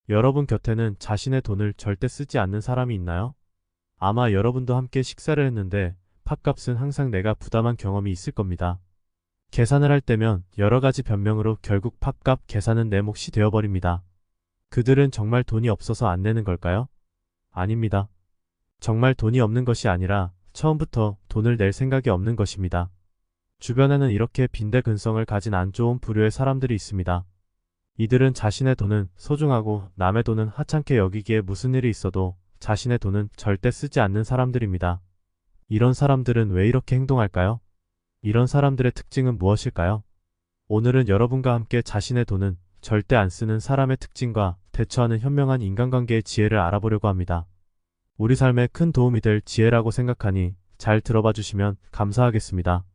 여러분 곁에는 자신의 돈을 절대 쓰지 않는 사람이 있나요? 아마 여러분도 함께 식사를 했는데 팥값은 항상 내가 부담한 경험이 있을 겁니다. 계산을 할 때면 여러 가지 변명으로 결국 팥값 계산은 내 몫이 되어버립니다. 그들은 정말 돈이 없어서 안 내는 걸까요? 아닙니다. 정말 돈이 없는 것이 아니라 처음부터 돈을 낼 생각이 없는 것입니다. 주변에는 이렇게 빈대근성을 가진 안 좋은 부류의 사람들이 있습니다. 이들은 자신의 돈은 소중하고 남의 돈은 하찮게 여기기에 무슨 일이 있어도 자신의 돈은 절대 쓰지 않는 사람들입니다. 이런 사람들은 왜 이렇게 행동할까요? 이런 사람들의 특징은 무엇일까요? 오늘은 여러분과 함께 자신의 돈은 절대 안 쓰는 사람의 특징과 대처하는 현명한 인간관계의 지혜를 알아보려고 합니다. 우리 삶에 큰 도움이 될 지혜라고 생각하니 잘 들어봐 주시면 감사하겠습니다.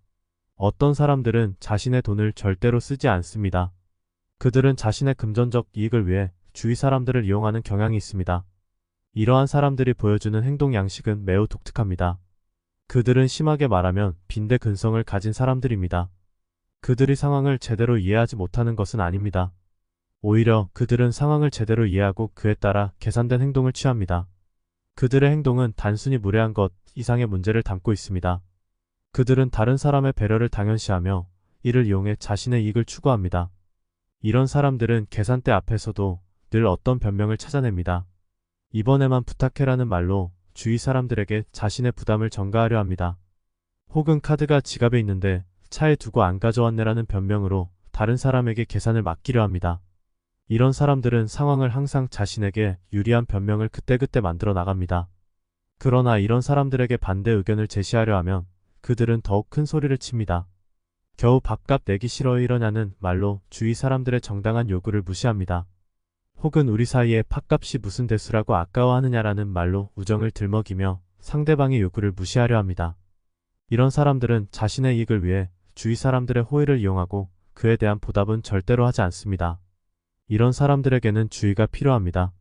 어떤 사람들은 자신의 돈을 절대로 쓰지 않습니다. 그들은 자신의 금전적 이익을 위해 주위 사람들을 이용하는 경향이 있습니다. 이러한 사람들이 보여주는 행동 양식은 매우 독특합니다. 그들은 심하게 말하면 빈대근성을 가진 사람들입니다. 그들이 상황을 제대로 이해하지 못하는 것은 아닙니다. 오히려 그들은 상황을 제대로 이해하고 그에 따라 계산된 행동을 취합니다. 그들의 행동은 단순히 무례한 것 이상의 문제를 담고 있습니다. 그들은 다른 사람의 배려를 당연시하며 이를 이용해 자신의 이익을 추구합니다. 이런 사람들은 계산대 앞에서도 늘 어떤 변명을 찾아냅니다. 이번에만 부탁해라는 말로 주위 사람들에게 자신의 부담을 전가하려 합니다. 혹은 카드가 지갑에 있는데 차에 두고 안 가져왔네라는 변명으로 다른 사람에게 계산을 맡기려 합니다. 이런 사람들은 상황을 항상 자신에게 유리한 변명을 그때그때 만들어 나갑니다. 그러나 이런 사람들에게 반대 의견을 제시하려 하면 그들은 더욱 큰 소리를 칩니다. 겨우 밥값 내기 싫어 이러냐는 말로 주위 사람들의 정당한 요구를 무시합니다. 혹은 우리 사이에 팥값이 무슨 대수라고 아까워하느냐라는 말로 우정을 들먹이며 상대방의 요구를 무시하려 합니다. 이런 사람들은 자신의 이익을 위해 주위 사람들의 호의를 이용하고 그에 대한 보답은 절대로 하지 않습니다. 이런 사람들에게는 주의가 필요합니다.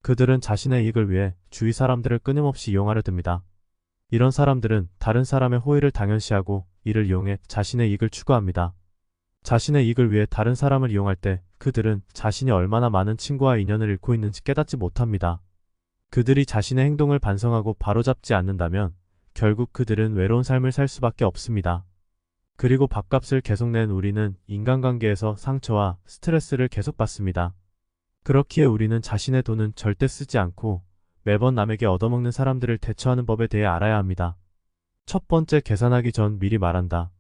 그들은 자신의 이익을 위해 주위 사람들을 끊임없이 이용하려 듭니다. 이런 사람들은 다른 사람의 호의를 당연시하고 이를 이용해 자신의 이익을 추구합니다. 자신의 이익을 위해 다른 사람을 이용할 때 그들은 자신이 얼마나 많은 친구와 인연을 잃고 있는지 깨닫지 못합니다. 그들이 자신의 행동을 반성하고 바로잡지 않는다면 결국 그들은 외로운 삶을 살 수밖에 없습니다. 그리고 밥값을 계속 낸 우리는 인간관계에서 상처와 스트레스를 계속 받습니다. 그렇기에 우리는 자신의 돈은 절대 쓰지 않고 매번 남에게 얻어먹는 사람들을 대처하는 법에 대해 알아야 합니다. 첫 번째, 계산하기 전 미리 말한다.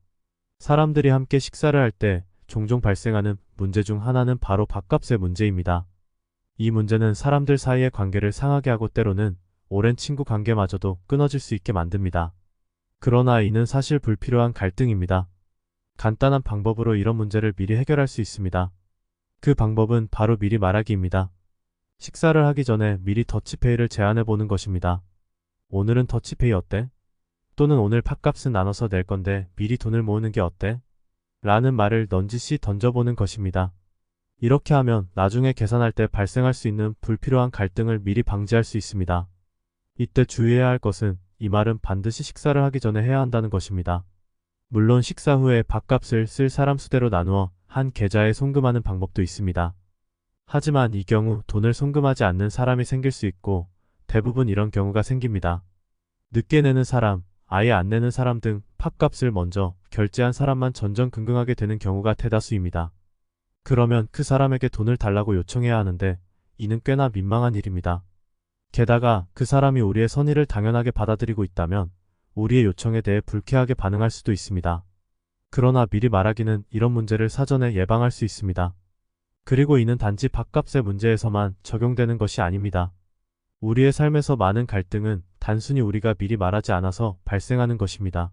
사람들이 함께 식사를 할 때 종종 발생하는 문제 중 하나는 바로 밥값의 문제입니다. 이 문제는 사람들 사이의 관계를 상하게 하고 때로는 오랜 친구 관계마저도 끊어질 수 있게 만듭니다. 그러나 이는 사실 불필요한 갈등입니다. 간단한 방법으로 이런 문제를 미리 해결할 수 있습니다. 그 방법은 바로 미리 말하기입니다. 식사를 하기 전에 미리 더치페이를 제안해 보는 것입니다. 오늘은 더치페이 어때? 또는 오늘 팥값은 나눠서 낼 건데 미리 돈을 모으는 게 어때? 라는 말을 넌지시 던져보는 것입니다. 이렇게 하면 나중에 계산할 때 발생할 수 있는 불필요한 갈등을 미리 방지할 수 있습니다. 이때 주의해야 할 것은 이 말은 반드시 식사를 하기 전에 해야 한다는 것입니다. 물론 식사 후에 밥값을 쓸 사람 수대로 나누어 한 계좌에 송금하는 방법도 있습니다. 하지만 이 경우 돈을 송금하지 않는 사람이 생길 수 있고 대부분 이런 경우가 생깁니다. 늦게 내는 사람, 아예 안 내는 사람 등 팥값을 먼저 결제한 사람만 전전긍긍하게 되는 경우가 대다수입니다. 그러면 그 사람에게 돈을 달라고 요청해야 하는데 이는 꽤나 민망한 일입니다. 게다가 그 사람이 우리의 선의를 당연하게 받아들이고 있다면 우리의 요청에 대해 불쾌하게 반응할 수도 있습니다. 그러나 미리 말하기는 이런 문제를 사전에 예방할 수 있습니다. 그리고 이는 단지 밥값의 문제에서만 적용되는 것이 아닙니다. 우리의 삶에서 많은 갈등은 단순히 우리가 미리 말하지 않아서 발생하는 것입니다.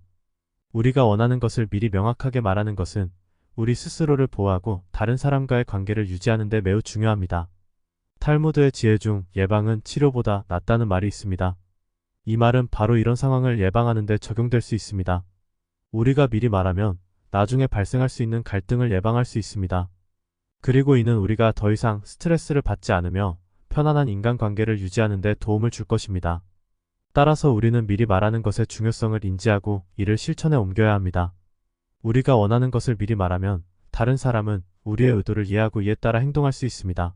우리가 원하는 것을 미리 명확하게 말하는 것은 우리 스스로를 보호하고 다른 사람과의 관계를 유지하는 데 매우 중요합니다. 탈무드의 지혜 중 예방은 치료보다 낫다는 말이 있습니다. 이 말은 바로 이런 상황을 예방하는 데 적용될 수 있습니다. 우리가 미리 말하면 나중에 발생할 수 있는 갈등을 예방할 수 있습니다. 그리고 이는 우리가 더 이상 스트레스를 받지 않으며 편안한 인간관계를 유지하는 데 도움을 줄 것입니다. 따라서 우리는 미리 말하는 것의 중요성을 인지하고 이를 실천에 옮겨야 합니다. 우리가 원하는 것을 미리 말하면 다른 사람은 우리의 의도를 이해하고 이에 따라 행동할 수 있습니다.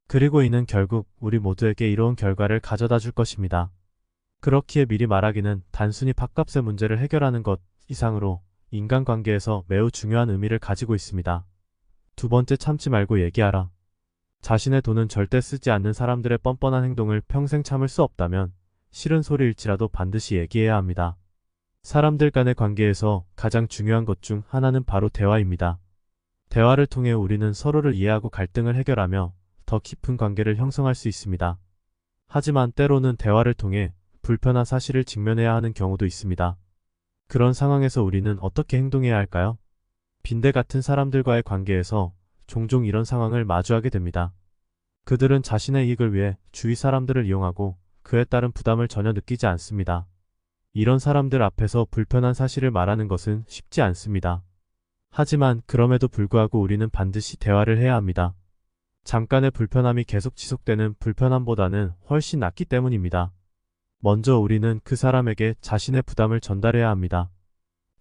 그리고 이는 결국 우리 모두에게 이로운 결과를 가져다 줄 것입니다. 그렇기에 미리 말하기는 단순히 팥값의 문제를 해결하는 것 이상으로 인간관계에서 매우 중요한 의미를 가지고 있습니다. 두 번째, 참지 말고 얘기하라. 자신의 돈은 절대 쓰지 않는 사람들의 뻔뻔한 행동을 평생 참을 수 없다면 싫은 소리일지라도 반드시 얘기해야 합니다. 사람들 간의 관계에서 가장 중요한 것 중 하나는 바로 대화입니다. 대화를 통해 우리는 서로를 이해하고 갈등을 해결하며 더 깊은 관계를 형성할 수 있습니다. 하지만 때로는 대화를 통해 불편한 사실을 직면해야 하는 경우도 있습니다. 그런 상황에서 우리는 어떻게 행동해야 할까요? 빈대 같은 사람들과의 관계에서 종종 이런 상황을 마주하게 됩니다. 그들은 자신의 이익을 위해 주위 사람들을 이용하고 그에 따른 부담을 전혀 느끼지 않습니다. 이런 사람들 앞에서 불편한 사실을 말하는 것은 쉽지 않습니다. 하지만 그럼에도 불구하고 우리는 반드시 대화를 해야 합니다. 잠깐의 불편함이 계속 지속되는 불편함보다는 훨씬 낫기 때문입니다. 먼저 우리는 그 사람에게 자신의 부담을 전달해야 합니다.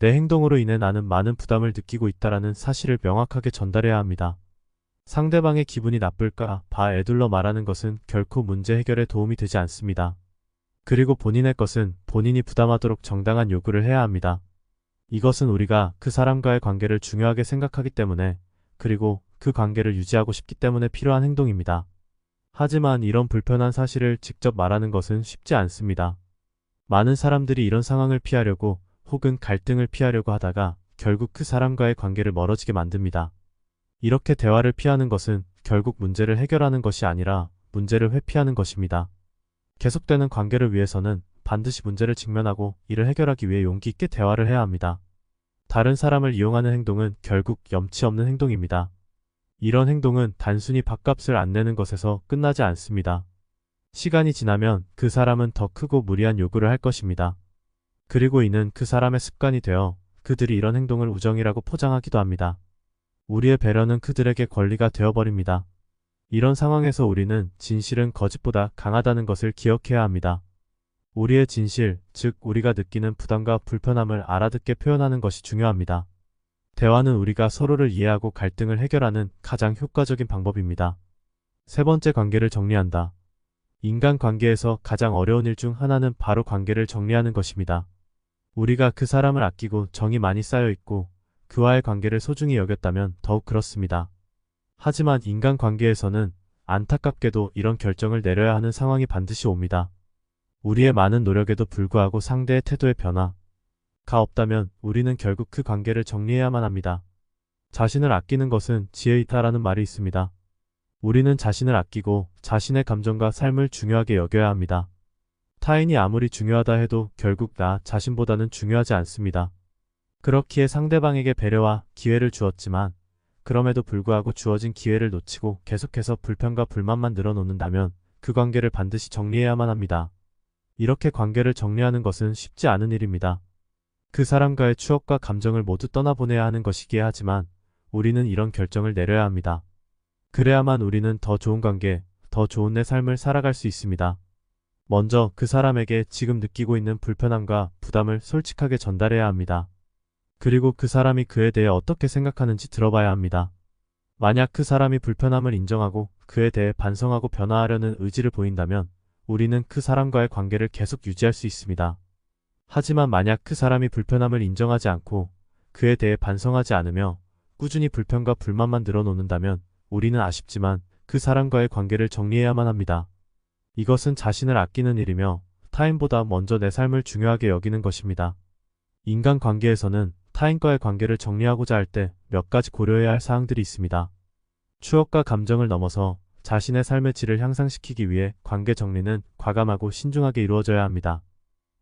내 행동으로 인해 나는 많은 부담을 느끼고 있다라는 사실을 명확하게 전달해야 합니다. 상대방의 기분이 나쁠까 봐 에둘러 말하는 것은 결코 문제 해결에 도움이 되지 않습니다. 그리고 본인의 것은 본인이 부담하도록 정당한 요구를 해야 합니다. 이것은 우리가 그 사람과의 관계를 중요하게 생각하기 때문에, 그리고 그 관계를 유지하고 싶기 때문에 필요한 행동입니다. 하지만 이런 불편한 사실을 직접 말하는 것은 쉽지 않습니다. 많은 사람들이 이런 상황을 피하려고 혹은 갈등을 피하려고 하다가 결국 그 사람과의 관계를 멀어지게 만듭니다. 이렇게 대화를 피하는 것은 결국 문제를 해결하는 것이 아니라 문제를 회피하는 것입니다. 계속되는 관계를 위해서는 반드시 문제를 직면하고 이를 해결하기 위해 용기 있게 대화를 해야 합니다. 다른 사람을 이용하는 행동은 결국 염치 없는 행동입니다. 이런 행동은 단순히 밥값을 안 내는 것에서 끝나지 않습니다. 시간이 지나면 그 사람은 더 크고 무리한 요구를 할 것입니다. 그리고 이는 그 사람의 습관이 되어 그들이 이런 행동을 우정이라고 포장하기도 합니다. 우리의 배려는 그들에게 권리가 되어버립니다. 이런 상황에서 우리는 진실은 거짓보다 강하다는 것을 기억해야 합니다. 우리의 진실, 즉 우리가 느끼는 부담과 불편함을 알아듣게 표현하는 것이 중요합니다. 대화는 우리가 서로를 이해하고 갈등을 해결하는 가장 효과적인 방법입니다. 세 번째, 관계를 정리한다. 인간 관계에서 가장 어려운 일 중 하나는 바로 관계를 정리하는 것입니다. 우리가 그 사람을 아끼고 정이 많이 쌓여 있고 그와의 관계를 소중히 여겼다면 더욱 그렇습니다. 하지만 인간 관계에서는 안타깝게도 이런 결정을 내려야 하는 상황이 반드시 옵니다. 우리의 많은 노력에도 불구하고 상대의 태도의 변화가 없다면 우리는 결국 그 관계를 정리해야만 합니다. 자신을 아끼는 것은 지혜이다라는 말이 있습니다. 우리는 자신을 아끼고 자신의 감정과 삶을 중요하게 여겨야 합니다. 타인이 아무리 중요하다 해도 결국 나 자신보다는 중요하지 않습니다. 그렇기에 상대방에게 배려와 기회를 주었지만 그럼에도 불구하고 주어진 기회를 놓치고 계속해서 불편과 불만만 늘어놓는다면 그 관계를 반드시 정리해야만 합니다. 이렇게 관계를 정리하는 것은 쉽지 않은 일입니다. 그 사람과의 추억과 감정을 모두 떠나보내야 하는 것이기에 하지만 우리는 이런 결정을 내려야 합니다. 그래야만 우리는 더 좋은 관계, 더 좋은 내 삶을 살아갈 수 있습니다. 먼저 그 사람에게 지금 느끼고 있는 불편함과 부담을 솔직하게 전달해야 합니다. 그리고 그 사람이 그에 대해 어떻게 생각하는지 들어봐야 합니다. 만약 그 사람이 불편함을 인정하고 그에 대해 반성하고 변화하려는 의지를 보인다면 우리는 그 사람과의 관계를 계속 유지할 수 있습니다. 하지만 만약 그 사람이 불편함을 인정하지 않고 그에 대해 반성하지 않으며 꾸준히 불편과 불만만 늘어놓는다면 우리는 아쉽지만 그 사람과의 관계를 정리해야만 합니다. 이것은 자신을 아끼는 일이며 타인보다 먼저 내 삶을 중요하게 여기는 것입니다. 인간 관계에서는 타인과의 관계를 정리하고자 할 때 몇 가지 고려해야 할 사항들이 있습니다. 추억과 감정을 넘어서 자신의 삶의 질을 향상시키기 위해 관계 정리는 과감하고 신중하게 이루어져야 합니다.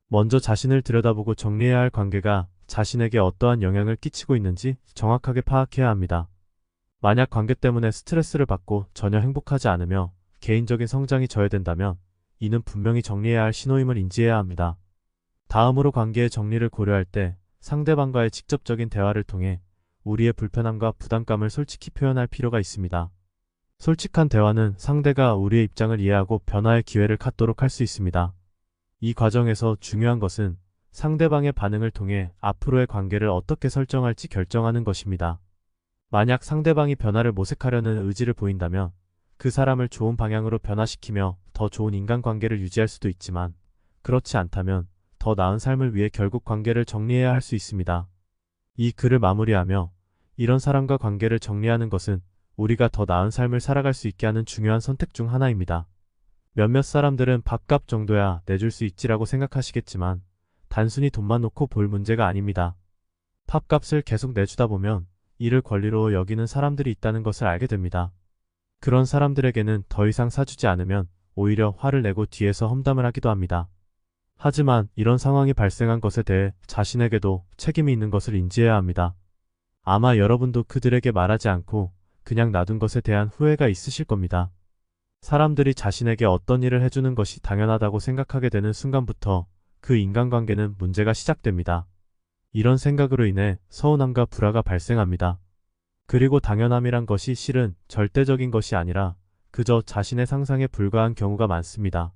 먼저 자신을 들여다보고 정리해야 할 관계가 자신에게 어떠한 영향을 끼치고 있는지 정확하게 파악해야 합니다. 만약 관계 때문에 스트레스를 받고 전혀 행복하지 않으며 개인적인 성장이 저해된다면 이는 분명히 정리해야 할 신호임을 인지해야 합니다. 다음으로 관계의 정리를 고려할 때 상대방과의 직접적인 대화를 통해 우리의 불편함과 부담감을 솔직히 표현할 필요가 있습니다. 솔직한 대화는 상대가 우리의 입장을 이해하고 변화의 기회를 갖도록 할 수 있습니다. 이 과정에서 중요한 것은 상대방의 반응을 통해 앞으로의 관계를 어떻게 설정할지 결정하는 것입니다. 만약 상대방이 변화를 모색하려는 의지를 보인다면 그 사람을 좋은 방향으로 변화시키며 더 좋은 인간관계를 유지할 수도 있지만 그렇지 않다면 더 나은 삶을 위해 결국 관계를 정리해야 할 수 있습니다. 이 글을 마무리하며 이런 사람과 관계를 정리하는 것은 우리가 더 나은 삶을 살아갈 수 있게 하는 중요한 선택 중 하나입니다. 몇몇 사람들은 밥값 정도야 내줄 수 있지라고 생각하시겠지만 단순히 돈만 놓고 볼 문제가 아닙니다. 밥값을 계속 내주다 보면 이를 권리로 여기는 사람들이 있다는 것을 알게 됩니다. 그런 사람들에게는 더 이상 사주지 않으면 오히려 화를 내고 뒤에서 험담을 하기도 합니다. 하지만 이런 상황이 발생한 것에 대해 자신에게도 책임이 있는 것을 인지해야 합니다. 아마 여러분도 그들에게 말하지 않고 그냥 놔둔 것에 대한 후회가 있으실 겁니다. 사람들이 자신에게 어떤 일을 해주는 것이 당연하다고 생각하게 되는 순간부터 그 인간관계는 문제가 시작됩니다. 이런 생각으로 인해 서운함과 불화가 발생합니다. 그리고 당연함이란 것이 실은 절대적인 것이 아니라 그저 자신의 상상에 불과한 경우가 많습니다.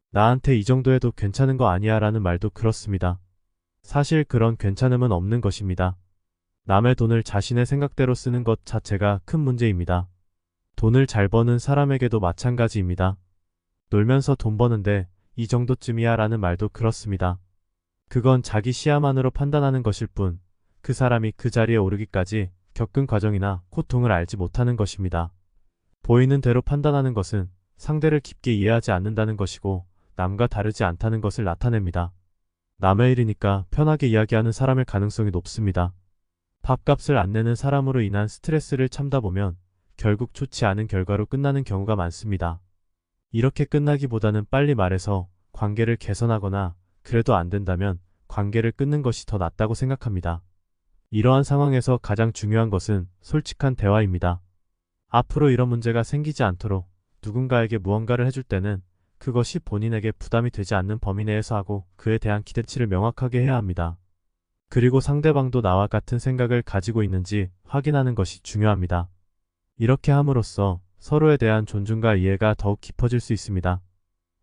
나한테 이 정도 해도 괜찮은 거 아니야 라는 말도 그렇습니다. 사실 그런 괜찮음은 없는 것입니다. 남의 돈을 자신의 생각대로 쓰는 것 자체가 큰 문제입니다. 돈을 잘 버는 사람에게도 마찬가지입니다. 놀면서 돈 버는데 이 정도쯤이야 라는 말도 그렇습니다. 그건 자기 시야만으로 판단하는 것일 뿐 그 사람이 그 자리에 오르기까지 겪은 과정이나 고통을 알지 못하는 것입니다. 보이는 대로 판단하는 것은 상대를 깊게 이해하지 않는다는 것이고 남과 다르지 않다는 것을 나타냅니다. 남의 일이니까 편하게 이야기하는 사람일 가능성이 높습니다. 밥값을 안 내는 사람으로 인한 스트레스를 참다 보면 결국 좋지 않은 결과로 끝나는 경우가 많습니다. 이렇게 끝나기보다는 빨리 말해서 관계를 개선하거나 그래도 안 된다면 관계를 끊는 것이 더 낫다고 생각합니다. 이러한 상황에서 가장 중요한 것은 솔직한 대화입니다. 앞으로 이런 문제가 생기지 않도록 누군가에게 무언가를 해줄 때는 그것이 본인에게 부담이 되지 않는 범위 내에서 하고 그에 대한 기대치를 명확하게 해야 합니다. 그리고 상대방도 나와 같은 생각을 가지고 있는지 확인하는 것이 중요합니다. 이렇게 함으로써 서로에 대한 존중과 이해가 더욱 깊어질 수 있습니다.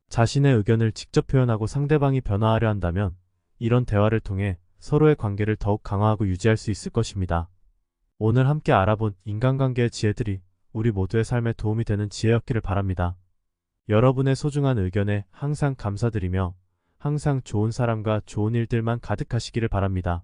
자신의 의견을 직접 표현하고 상대방이 변화하려 한다면 이런 대화를 통해 서로의 관계를 더욱 강화하고 유지할 수 있을 것입니다. 오늘 함께 알아본 인간관계의 지혜들이 우리 모두의 삶에 도움이 되는 지혜였기를 바랍니다. 여러분의 소중한 의견에 항상 감사드리며 항상 좋은 사람과 좋은 일들만 가득하시기를 바랍니다.